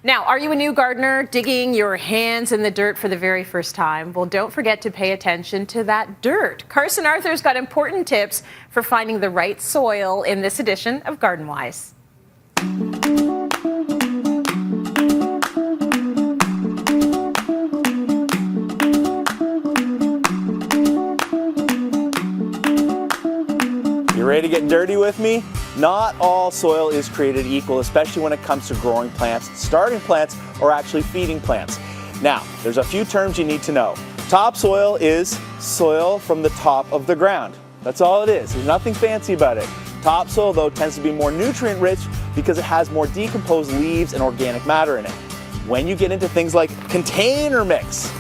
Now, are you a new gardener digging your hands in the dirt for the very first time? Well, don't forget to pay attention to that dirt. Carson Arthur's got important tips for finding the right soil in this edition of Garden Wise. You ready to get dirty with me? Not all soil is created equal, especially when it comes to growing plants, starting plants, or actually feeding plants. Now, there's a few terms you need to know. Topsoil is soil from the top of the ground. That's all it is. There's nothing fancy about it. Topsoil, though, tends to be more nutrient rich because it has more decomposed leaves and organic matter in it. When you get into things like container mix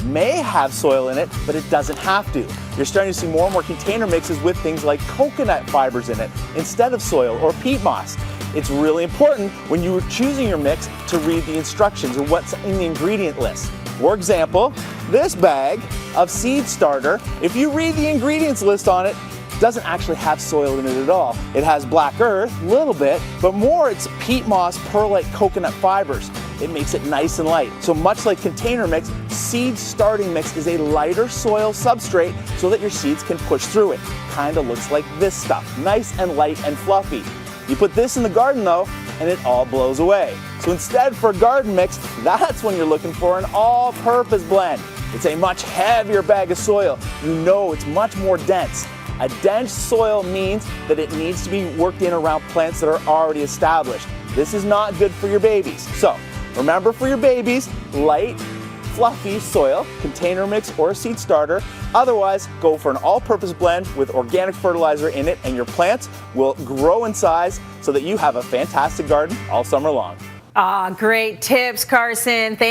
may have soil in it, but it doesn't have to. You're starting to see more and more container mixes with things like coconut fibers in it instead of soil or peat moss. It's really important when you're choosing your mix to read the instructions or what's in the ingredient list. For example, this bag of seed starter, if you read the ingredients list on it, doesn't actually have soil in it at all. It has black earth, a little bit, but more it's peat moss, perlite, coconut fibers. It makes it nice and light. So much like container mix, seed starting mix is a lighter soil substrate so that your seeds can push through it. Kind of looks like this stuff, nice and light and fluffy. You put this in the garden though, and it all blows away. So instead for a garden mix, that's when you're looking for an all-purpose blend. It's a much heavier bag of soil. You know it's much more dense. A dense soil means that it needs to be worked in around plants that are already established. This is not good for your babies. So remember, for your babies, light, fluffy soil, container mix or a seed starter. Otherwise, go for an all-purpose blend with organic fertilizer in it, and your plants will grow in size so that you have a fantastic garden all summer long. Great tips, Carson. Thank you.